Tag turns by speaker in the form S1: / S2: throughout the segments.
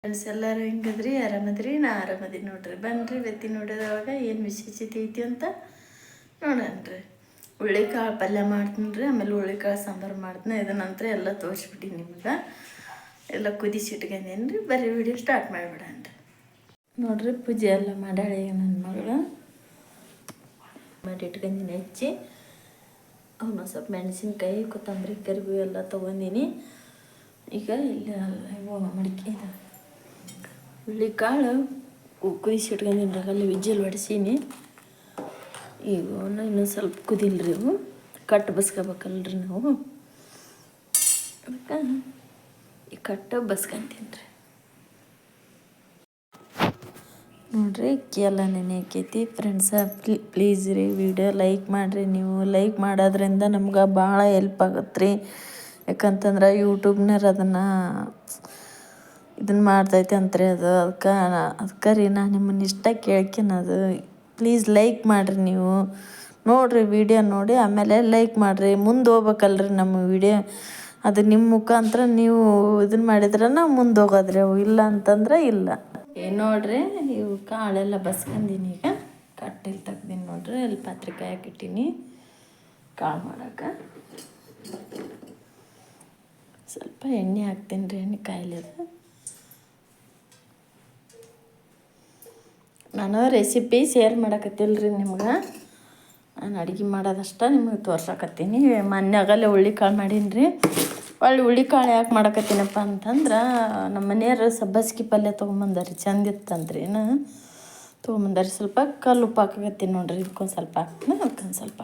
S1: Friends ಎಲ್ಲರೂ ಹೆಂಗದ್ರಿ ಆರಾಮದ್ರಿ ನಾ ಆರಾಮದಿ ನೋಡ್ರಿ ಬನ್ರಿ ಬೆತ್ತಿ ನೋಡೋದವಾಗ ಏನು ವಿಶೇಷತೆ ಐತಿ ಅಂತ ನೋಡೋಣ್ರಿ. ಹುಳ್ಳಿಕಾಳು ಪಲ್ಯ ಮಾಡ್ತೀನಿ ರೀ, ಆಮೇಲೆ ಹುಳ್ಳಿಕಾಳು ಸಾಂಬಾರು ಮಾಡ್ತೀನಿ. ಇದ ನಂತರ ಎಲ್ಲ ತೋರಿಸ್ಬಿಟ್ಟಿನಿ ನಿಮ್ಗೆ, ಎಲ್ಲ ಕುದಿಸಿಟ್ಕೊಂಡೇನು ರೀ. ಬರೀ ವಿಡಿಯೋ ಸ್ಟಾರ್ಟ್ ಮಾಡಿಬಿಡನ್ರಿ. ನೋಡ್ರಿ ಪೂಜೆ ಎಲ್ಲ ಮಾಡ್ಯಾಳೆ ನನ್ನ ಮಗಳು ಮಾಡಿ ಇಟ್ಕೊಂಡಿನಿ. ಹೆಚ್ಚಿ ಅವನು ಸ್ವಲ್ಪ ಮೆಣಸಿನ್ಕಾಯಿ ಕೊತ್ತಂಬರಿ ಕರಿಬೇವು ಎಲ್ಲ ತೊಗೊಂಡಿನಿ. ಈಗ ಇಲ್ಲಿ ಮಡಿಕೆ ಹುಳ್ಳಿಕಾಳು ಕುದಿಸಿಟ್ಕೊಂಡಿನಿ, ಅಲ್ಲಿ ವಿಜಲ್ ಹೊಡ್ಸೀನಿ. ಈಗ ಇನ್ನೂ ಸ್ವಲ್ಪ ಕುದಿಲ್ರಿ, ಇವು ಕಟ್ಟು ಬಸ್ಕೋಬೇಕಲ್ರಿ ನಾವು, ಅದಕ್ಕೆ ಈ ಕಟ್ಟು ಬಸ್ಕೊಂತೀನಿ ರೀ. ನೋಡ್ರಿ ಅಕ್ಕಿ ಎಲ್ಲ ನೆನೆಯಾಕೈತಿ ಫ್ರೆಂಡ್ಸ. ಪ್ಲೀಸ್ ರೀ ವಿಡಿಯೋ ಲೈಕ್ ಮಾಡಿರಿ. ನೀವು ಲೈಕ್ ಮಾಡೋದ್ರಿಂದ ನಮ್ಗೆ ಭಾಳ ಹೆಲ್ಪ್ ಆಗತ್ತೆ ರೀ. ಯಾಕಂತಂದ್ರೆ ಯೂಟ್ಯೂಬ್ನವ್ರು ಅದನ್ನು ಇದನ್ನು ಮಾಡ್ತೈತೆ ಅಂತ್ರಿ, ಅದಕ್ಕೆ ರೀ ನಾನು ನಿಮ್ಮನ್ನು ಇಷ್ಟ ಕೇಳ್ಕೊಳೋದು. ಪ್ಲೀಸ್ ಲೈಕ್ ಮಾಡಿರಿ. ನೀವು ನೋಡಿರಿ ವಿಡಿಯೋ ನೋಡಿ ಆಮೇಲೆ ಲೈಕ್ ಮಾಡಿರಿ. ಮುಂದೆ ಹೋಗ್ಬೇಕಲ್ರಿ ನಮ್ಮ ವಿಡಿಯೋ, ಅದು ನಿಮ್ಮ ಮುಖಾಂತರ ನೀವು ಇದನ್ನು ಮಾಡಿದ್ರೆ ನಾವು ಮುಂದೆ ಹೋಗೋದ್ರಿ. ಅವು ಇಲ್ಲ ಅಂತಂದ್ರೆ ಇಲ್ಲ. ನೋಡ್ರಿ ಇವು ಕಾಳೆಲ್ಲ ಬಸ್ಕೊಂಡೀನಿ. ಈಗ ಕಟ್ಟಿಲ್ಲಿ ತೆಗ್ದೀನಿ ನೋಡ್ರಿ. ಅಲ್ಲಿ ಪಾತ್ರೆ ಕಾಯಕ್ಕಿಟ್ಟೀನಿ ಕಾಳು ಮಾಡೋಕೆ. ಸ್ವಲ್ಪ ಎಣ್ಣೆ ಹಾಕ್ತೀನಿ ರೀ, ಎಣ್ಣೆ ಕಾಯಿಲೆದು. ನಾನು ರೆಸಿಪಿ ಶೇರ್ ಮಾಡಕತ್ತಿಲ್ರಿ ನಿಮ್ಗೆ, ನಾನು ಅಡುಗೆ ಮಾಡೋದಷ್ಟ ನಿಮಗೆ ತೋರ್ಸಕತ್ತೀನಿ. ಮನ್ಯಾಗಲ್ಲೇ ಹುಳ್ಳಿಕಾಳು ಮಾಡೀನಿ ರೀ. ಹುಳ್ಳಿಕಾಳು ಯಾಕೆ ಮಾಡಕತ್ತೀನಪ್ಪ ಅಂತಂದ್ರೆ, ನಮ್ಮ ಮನೆಯವ್ರು ಸಬ್ಬಸ್ಗೆ ಪಲ್ಯ ತೊಗೊಂಬಂದಾರಿ, ಚಂದ ಇತ್ತಂತ್ರಿ. ಏನು ತೊಗೊಂಬಂದಾರಿ. ಸ್ವಲ್ಪ ಕಲ್ಲು ಉಪ್ಪು ಹಾಕಕತ್ತೀನಿ ನೋಡ್ರಿ. ಇದಕ್ಕೊಂದು ಸ್ವಲ್ಪ ಹಾಕ್ತೀನಿ, ಅದಕ್ಕೊಂದು ಸ್ವಲ್ಪ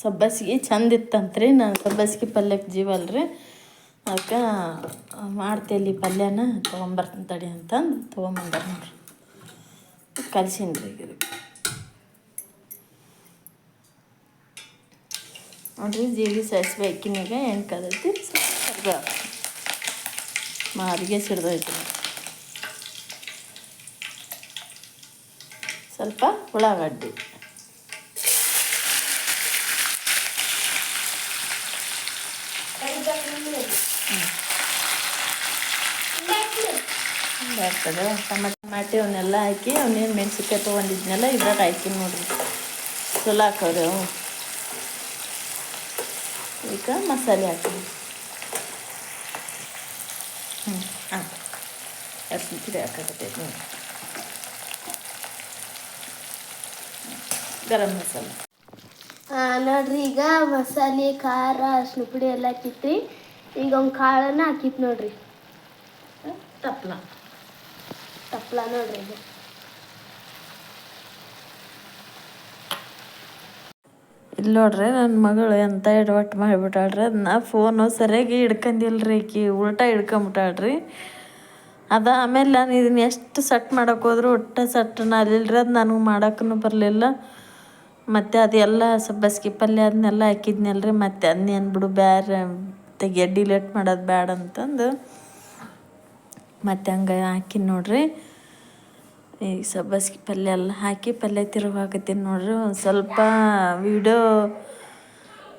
S1: ಸಬ್ಬಸ್ಗೆ ಚಂದ ಇತ್ತಂತ್ರಿ. ನಾನು ಸಬ್ಬಸ್ಗೆ ಪಲ್ಯಕ್ಕೆ ಜೀವಲ್ರಿ, ಅದಕ್ಕೆ ಮಾಡ್ತೇಲಿ ಪಲ್ಯನ ತೊಗೊಂಬರ್ತೀನಿ ತಡಿ ಅಂತಂದು ತೊಗೊಂಬಂದಾರ ನೋಡ್ರಿ. ಕಲ್ಸೀನಿ ರೀ ಈಗ ನೋಡ್ರಿ. ಜೀರಿಗೆ ಸಾಸಿವೆ ಅಕ್ಕಿನಾಗ ಎಣ್ಣೆ ಕಾದೈತಿ, ಸ್ವಲ್ಪ ಮಾರಿಗೆ ಸಿಡ್ದೈತಿ. ಸ್ವಲ್ಪ ಉಳ್ಳಾಗಡ್ಡಿ, ಬರ್ತದೆ. ಟಮಾಟಿ ಅವನ್ನೆಲ್ಲ ಹಾಕಿ, ಅವನ್ನೇನು ಮೆಣಸಿನ್ಕಾಯಿ ತೊಗೊಂಡಿದ್ನೆಲ್ಲ ಇದ್ರಾಗ ಹಾಕಿ ನೋಡ್ರಿ. ಚಲೋ ಹಾಕೋರಿ ಅವು. ಈಗ ಮಸಾಲೆ ಹಾಕಿ ಹಾಕಿ ಅರ್ಶಿನ ಪುಡಿ ಹಾಕಕತ್ತೈತಿ ನೋಡಿ. ಗರಂ ಮಸಾಲೆ
S2: ನೋಡ್ರಿ. ಈಗ ಮಸಾಲೆ ಖಾರ ಅರ್ಶಿನ ಪುಡಿ ಎಲ್ಲ ಹಾಕಿತ್ರಿ. ಈಗ ಒಂದು ಕಾಳನ್ನು ಹಾಕಿತ್ತು ನೋಡ್ರಿ.
S1: ತಪ್ಪಲ
S2: ನೋಡ್ರಿ. ಇದು
S1: ಇಲ್ಲಿ ನೋಡ್ರಿ ನನ್ನ ಮಗಳು ಎಂತ ಎಡವಟ್ಟು ಮಾಡಿಬಿಟ್ಟಾಳ್ರಿ. ಅದನ್ನ ಫೋನು ಸರಿಯಾಗಿ ಹಿಡ್ಕೊಂಡಿಲ್ರಿ, ಈಕಿ ಉಲ್ಟಾ ಹಿಡ್ಕೊಂಬಿಟ್ಟಾಳ್ರಿ. ಅದು ಆಮೇಲೆ ನಾನು ಇದನ್ನ ಎಷ್ಟು ಸಟ್ ಮಾಡೋಕೆ ಹೋದ್ರು ಒಟ್ಟು ಸಟ್ಟನ ಅಲ್ಲಿಲ್ರಿ. ಅದು ನನಗೆ ಮಾಡೋಕ್ಕೂ ಬರಲಿಲ್ಲ. ಮತ್ತು ಅದೆಲ್ಲ ಸಬ್ಬಸ್ಗೆ ಪಲ್ಯ ಅದನ್ನೆಲ್ಲ ಹಾಕಿದ್ನಲ್ರಿ. ಮತ್ತು ಅದನ್ನೇನು ಬಿಡು ಬೇರೆ ತೆಗೆ ಡಿಲೇಟ್ ಮಾಡೋದು ಬೇಡ ಅಂತಂದು ಮತ್ತು ಹಂಗೆ ಹಾಕಿ ನೋಡ್ರಿ. ಈಗ ಸಬ್ಬಸ್ಗೆ ಪಲ್ಯ ಎಲ್ಲ ಹಾಕಿ ಪಲ್ಯ ತಿರುವಾಕತ್ತೀನಿ ನೋಡ್ರಿ. ಒಂದು ಸ್ವಲ್ಪ ವಿಡಿಯೋ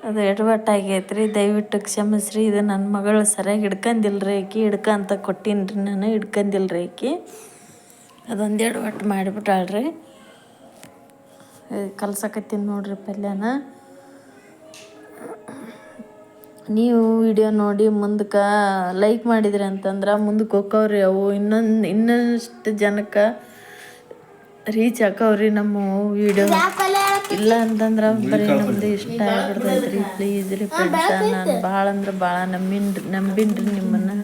S1: ಅದು ಎಡವಟ್ಟಾಗೈತೆ ರೀ, ದಯವಿಟ್ಟು ಕ್ಷಮಿಸ್ರಿ. ಇದು ನನ್ನ ಮಗಳು ಸರಿಯಾಗಿ ಹಿಡ್ಕೊಂಡಿಲ್ರಿ, ಆಕಿ ಹಿಡ್ಕಂತ ಕೊಟ್ಟೀನಿ ರೀ, ನಾನು ಹಿಡ್ಕೊಂಡಿಲ್ರಿ ಆಕಿ. ಅದೊಂದು ಎಡವಟ್ಟು ಮಾಡಿಬಿಟ್ಟಾಳ್ರಿ. ಕಲ್ಸಕತ್ತೀನಿ ನೋಡ್ರಿ ಪಲ್ಯನ. ನೀವು ವಿಡಿಯೋ ನೋಡಿ ಮುಂದಕ್ಕೆ ಲೈಕ್ ಮಾಡಿದ್ರಿ ಅಂತಂದ್ರೆ ಮುಂದಕ್ಕೆ ಹೋಕ್ಕವ್ರಿ ಅವು. ಇನ್ನಷ್ಟು ಜನಕ್ಕೆ ರೀಚ್ ಹಾಕವ್ರಿ ನಮ್ಮ ವಿಡಿಯೋ. ಇಲ್ಲ ಅಂತಂದ್ರೆ ಬರೀ ನಮ್ದು ಇಷ್ಟ ಆಗ್ಬಿಡ್ತೈತ್ರಿ. ಪ್ಲೀಸ್ ರೀ ಫ್ರೆಂಡ್ಸ, ನಾನು ಭಾಳ ಅಂದ್ರೆ ಭಾಳ ನಂಬಿನ್ರಿ ನಿಮ್ಮನ್ನು.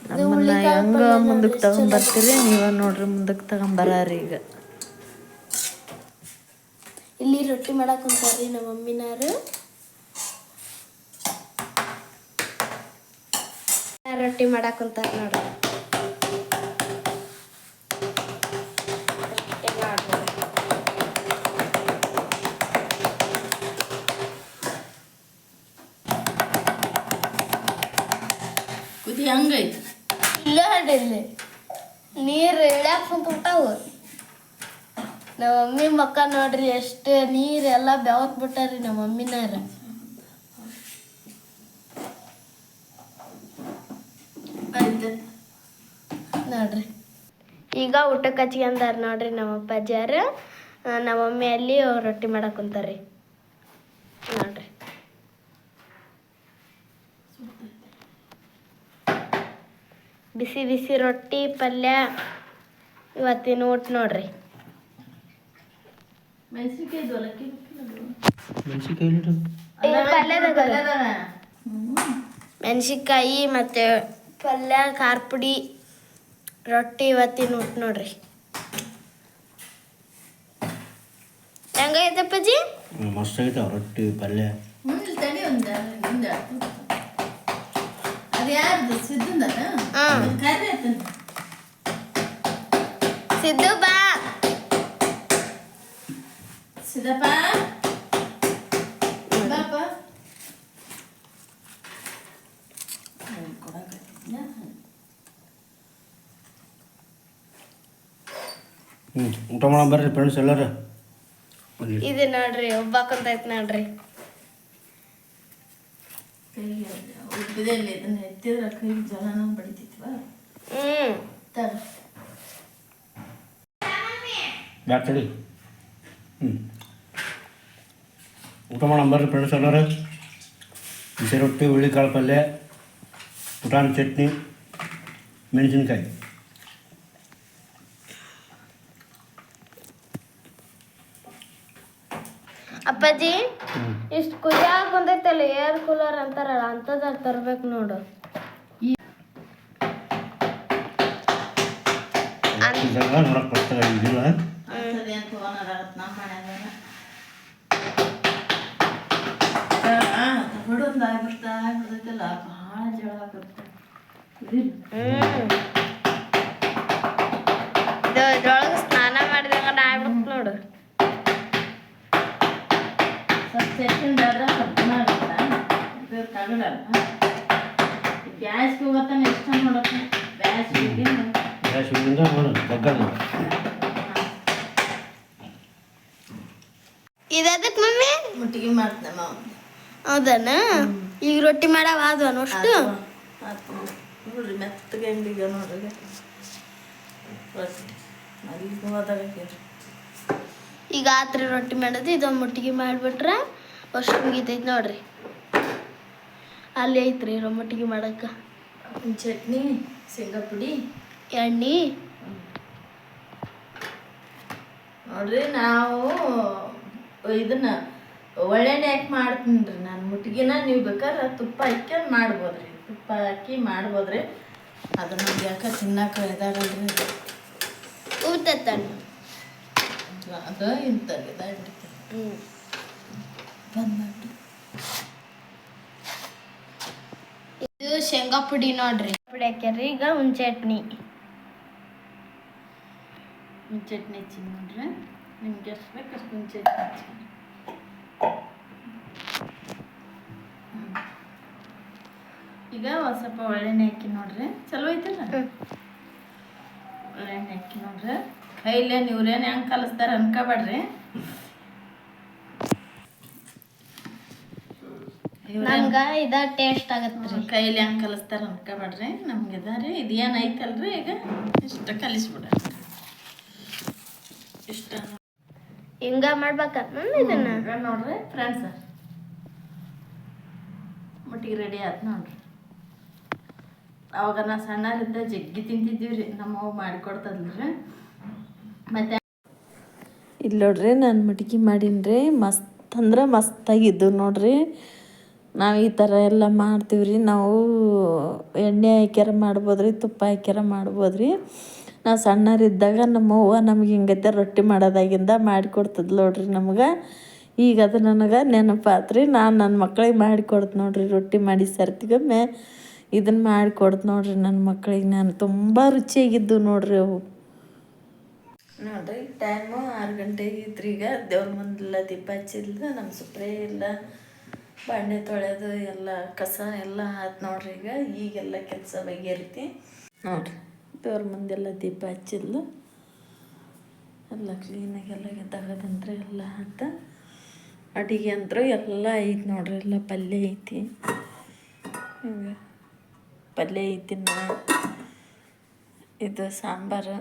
S1: ನಮ್ಮನ್ನು ಹೆಂಗೆ ಮುಂದಕ್ಕೆ ತಗೊಂಬರ್ತೀರಿ ನೀವು ನೋಡ್ರಿ. ಮುಂದಕ್ಕೆ ತಗೊಂಬರ್ರಿ. ಈಗ
S2: ಇಲ್ಲಿ ರೊಟ್ಟಿ ಮಾಡಕ್ಕೆ ಕುಂತಾರ್ರಿ ನಮ್ಮ ಮಮ್ಮಿನಾರು. ರೊಟ್ಟಿ ಮಾಡಕ್ಕೆ ಕುಂತಾರ ನೋಡ್ರಿ.
S1: ಕುದಿ ಹಂಗೈತಿ
S2: ಇಲ್ಲ ಅಡ್ಡಿಲ್ಲ, ನೀರು ಇಳ್ಯಾಕ ಕುಂತಾವು. ನಮ್ಮ ಮಮ್ಮಿ ಮಕ್ಕ ನೋಡ್ರಿ, ಎಷ್ಟು ನೀರೆಲ್ಲ ಬೆವತ್ ಬಿಟ್ಟಾರ್ರಿ ನಮ್ಮ ಮಮ್ಮಿನಾರ. ಈಗ ಊಟಕ್ಕೆ ಹಚ್ಕೊಂಡಾರ ನೋಡ್ರಿ ನಮ್ಮ ಅಪ್ಪಾಜಿಯಾರ. ನಮ್ಮ ಮಮ್ಮಿ ಅಲ್ಲಿ ರೊಟ್ಟಿ ಮಾಡಕ್ಕೆ ಕುಂತಾರ್ರಿ ನೋಡ್ರಿ. ಬಿಸಿ ಬಿಸಿ ರೊಟ್ಟಿ ಪಲ್ಯ ಇವತ್ತಿನ ಊಟ ನೋಡ್ರಿ. ಮೆಣಸಿನ್ಕಾಯಿ ಮತ್ತು ಪಲ್ಯ ಖಾರ ಪುಡಿ ರೊಟ್ಟಿ ಇವತ್ತಿನ ಊಟ ನೋಡ್ರಿ. ಹೆಂಗೈತಪ್ಪಾಜಿ?
S3: ಮಸ್ತ್ ಆಗೈತೆ ರೊಟ್ಟಿ ಪಲ್ಯ.
S2: ಸಿದ್ದು ಬಾ.
S1: ಸಿದ್ದಪ್ಪ
S3: ಊಟ ಮಾಡೋಣ ಬರ್ರಿ ಫ್ರೆಂಡ್ಸ್ ಎಲ್ಲರೂ.
S2: ಇದು ನೋಡ್ರಿ ಒಬ್ಬಾಕಂತೈತ್ ನೋಡ್ರಿ.
S1: ಇದನ್ನ ಎತ್ತಿದ್ರೆ ಕೈ ಜಲನ ಬಡಿತಿತ್ವ.
S3: ಬ್ಯಾಡ್ತಡಿ. ಊಟ ಮಾಡೋಣ ಬರ್ರಿ ಫ್ರೆಂಡ್ಸ್ ಎಲ್ಲರೂ. ಬಿಸಿ ರೊಟ್ಟಿ ಹುಳ್ಳಿಕಾಳು ಪಲ್ಯ ಪುಟಾಣಿ ಚಟ್ನಿ ಮೆಣಸಿನ್ಕಾಯಿ.
S2: ಅಪ್ಪಾಜಿ ಇಷ್ಟು ಕುದಿಯಾಕ ಬಂದೈತಲ್ಲ ಏರ್ ಕೂಲರ್ ಅಂತಾರಲ್ಲ ಅಂತದ ತರ್ಬೇಕು ನೋಡು.
S3: ನೋಡಕ್ ಬರ್ತಾರೆ ಇದಿಲ್ಲ.
S1: ಆಗ್ಬಿಡ್ತೈತಲ್ಲ ಭಾಳ ಜಳ
S2: ಇದ್ರೊಳಗೆ ಸ್ನಾನ ಮಾಡಿದಂಗ ಆಗ್ಬಿಡ್ತು ನೋಡು.
S1: ಗ್ಯಾಸ್ ಹೋಗತ್ತಾನ ಎಷ್ಟು ನೋಡಕ್ಕ
S3: ಗ್ಯಾಸ್ ತಗ್ಗಲ್ಲ.
S2: ಇದಕ್ಕೆ ಮಮ್ಮಿ
S1: ಮುಟ್ಟಿಗೆ ಮಾಡ್ತಾನ.
S2: ಹೌದನ? ಈಗ ರೊಟ್ಟಿ ಮಾಡವ ಆದ್ವನ ಅಷ್ಟು
S1: ನೋಡ್ರಿ ಮೆತ್ತಗೆ ಹೆಂಗೀಗ ನೋಡ್ರಿ. ಅಲ್ಲಿ ಹೋದಾಗ
S2: ಈಗ ಆತ್ರಿ ರೊಟ್ಟಿ ಮಾಡೋದು. ಇದೊಂದು ಮುಟ್ಟಿಗೆ ಮಾಡಿಬಿಟ್ರೆ ಅಷ್ಟು ಮುಗಿತೈತಿ ನೋಡ್ರಿ. ಅಲ್ಲಿ ಐತ್ರಿ ಮುಟ್ಟಿಗೆ ಮಾಡಕ್ಕೆ
S1: ಚಟ್ನಿ ಶೇಂಗಾ ಪುಡಿ
S2: ಎಣ್ಣೆ
S1: ನೋಡ್ರಿ. ನಾವು ಇದನ್ನ ಒಳ್ಳೆಣ್ಣೆ ಹಾಕಿ ಮಾಡ್ತೀನಿ ರೀ ನಾನು ಮುಟ್ಟಿಗೆನ. ನೀವು ಬೇಕಾದ್ರೆ ತುಪ್ಪ ಹಾಕ್ಯಂಡು ಮಾಡ್ಬೋದ್ರಿ. ತುಪ್ಪ ಹಾಕಿ ಮಾಡ್ಬೋದ್ರಿ. ಅದು ನಮ್ಗೆ ಯಾಕೆ ತಿನ್ನಕ್ಕೆ ಇದಾಗಲ್ರಿ.
S2: ಊತತ್ತಣ್ಣ
S1: ಅದು ಇಂಥದ್ದು ಇದಾಗ್ಬಿಡ್ತೀವಿ. ಬಂದ್ಬಿಟ್ಟು
S2: ಇದು ಶೇಂಗಾ ಪುಡಿ ನೋಡ್ರಿ. ಪುಡಿ ಹಾಕ್ಯಾರ್ರಿ. ಈಗ ಚಟ್ನಿ
S1: ಚಟ್ನಿ ಹಚ್ಚಿ ನೋಡ್ರಿ. ನಿಮ್ಗೆ ಎಷ್ಟು ಬೇಕು ಅಷ್ಟು ಚಟ್ನಿ ಹಚ್ಚಿ. ಈಗ ಒಂದು ಸ್ವಲ್ಪ ಒಳ್ಳೆಣ್ಣೆ ಹಾಕಿ ನೋಡ್ರಿ. ಚಲೋ ಐತಲ್ಲ ಒಳ್ಳೆಣ್ಣೆ ಹಾಕಿ ನೋಡ್ರಿ. ಕೈಲೇ ನೀವ್ರೇನು ಹೆಂಗೆ ಕಲಿಸ್ತಾರ ಅನ್ಕೋಬೇಡ್ರಿ.
S2: ನಮ್ಗೆ ಇದ ಟೇಸ್ಟ್ ಆಗತ್ತೆ.
S1: ಕೈಲಿ ಹೆಂಗೆ ಕಲಿಸ್ತಾರ ಅನ್ಕೋಬೇಡ್ರಿ. ನಮ್ಗೆ ಇದಾರಿ ಇದು ಏನು ಐತಲ್ರಿ ಈಗ ಇಷ್ಟ ಕಲಿಸ್ಬಿಡ್ರಿ. ಇಷ್ಟ
S2: ಹಿಂಗ ಮಾಡ್ಬೇಕ ಇದನ್ನ
S1: ನೋಡ್ರಿ ಫ್ರೆಂಡ್ಸ್. ಮುಟ್ಟಿಗೆ ರೆಡಿ ಆಯ್ತು ನೋಡ್ರಿ. ಅವಾಗ ನಾ ಸಣ್ಣರಿದ್ದ ಜಗ್ಗಿ ತಿಂತಿದ್ದೀವಿ ರೀ. ನಮ್ಮವ್ವ ಮಾಡಿಕೊಡ್ತದ್ರಿ. ಮತ್ತೆ
S4: ಇಲ್ಲಿ ನೋಡ್ರಿ ನಾನು ಮಟ್ಗಿ ಮಾಡೀನಿ ಮಸ್ತ್ ಅಂದ್ರೆ ಮಸ್ತಾಗಿದ್ದು ನೋಡ್ರಿ. ನಾವು ಈ ಥರ ಎಲ್ಲ ಮಾಡ್ತೀವಿ ರೀ. ನಾವು ಎಣ್ಣೆ ಹಾಕ್ಯಾರ ಮಾಡ್ಬೋದು ರೀ, ತುಪ್ಪ ಹಾಕ್ಯಾರ ಮಾಡ್ಬೋದು ರೀ. ನಾವು ಸಣ್ಣರಿದ್ದಾಗ ನಮ್ಮವ್ವ ನಮ್ಗೆ ಹಿಂಗೈತೆ ರೊಟ್ಟಿ ಮಾಡೋದಾಗಿಂದ ಮಾಡಿಕೊಡ್ತದ ನೋಡ್ರಿ ನಮ್ಗೆ. ಈಗ ಅದು ನನಗೆ ನೆನಪಾತ್ರಿ. ನಾನು ನನ್ನ ಮಕ್ಳಿಗೆ ಮಾಡಿಕೊಡ್ತು ನೋಡ್ರಿ. ರೊಟ್ಟಿ ಮಾಡಿ ಸರ್ತಿಗೊಮ್ಮೆ ಇದನ್ನು ಮಾಡಿಕೊಡ್ತು ನೋಡ್ರಿ ನನ್ನ ಮಕ್ಳಿಗೆ. ನಾನು ತುಂಬ ರುಚಿಯಾಗಿದ್ದು ನೋಡ್ರಿ ಅವು.
S1: ನೋಡ್ರಿ ಟೈಮು 6 ಗಂಟೆ ಆಗಿತ್ತು ಈಗ. ದೇವ್ರ ಮುಂದೆಲ್ಲ ದೀಪ ಹಚ್ಚಿಲ್ಲ. ನಮ್ಮ ಸುಪ್ರೇ ಇಲ್ಲ, ಬಾಂಡೆ ತೊಳೆಯೋದು ಎಲ್ಲ ಕಸ ಎಲ್ಲ ಆಯ್ತು ನೋಡ್ರಿ. ಈಗೆಲ್ಲ ಕೆಲಸ ಬಗೆಹರಿತಿ ನೋಡ್ರಿ. ದೇವ್ರ ಮುಂದೆಲ್ಲ ದೀಪ ಹಚ್ಚಿದ್ಲು. ಎಲ್ಲ ಕ್ಲೀನಾಗೆಲ್ಲ ತೆಗೆದಂದ್ರೆ ಎಲ್ಲ ಆಯ್ತು. ಅಡುಗೆ ಅಂತೂ ಎಲ್ಲ ಐತಿ ನೋಡ್ರಿ. ಎಲ್ಲ ಪಲ್ಯ ಐತಿ, ಪಲ್ಯ ಐತಿ. ಇದು ಸಾಂಬಾರು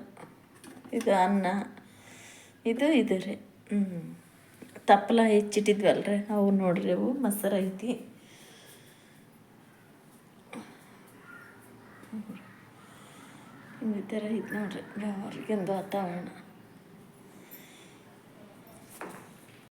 S4: ಇದು ಅನ್ನ ಇದು ರೀ ತಪ್ಪಲ ಹೆಚ್ಚಿಟ್ಟಿದ್ವಲ್ರಿ ಅವು ನೋಡ್ರಿ ಅವು ಮೊಸರು ಐತಿ. ಈ ಥರ ಐತೆ ನೋಡ್ರಿ ಬೆಳವರ್ಗಿಂದ ವಾತಾವರಣ.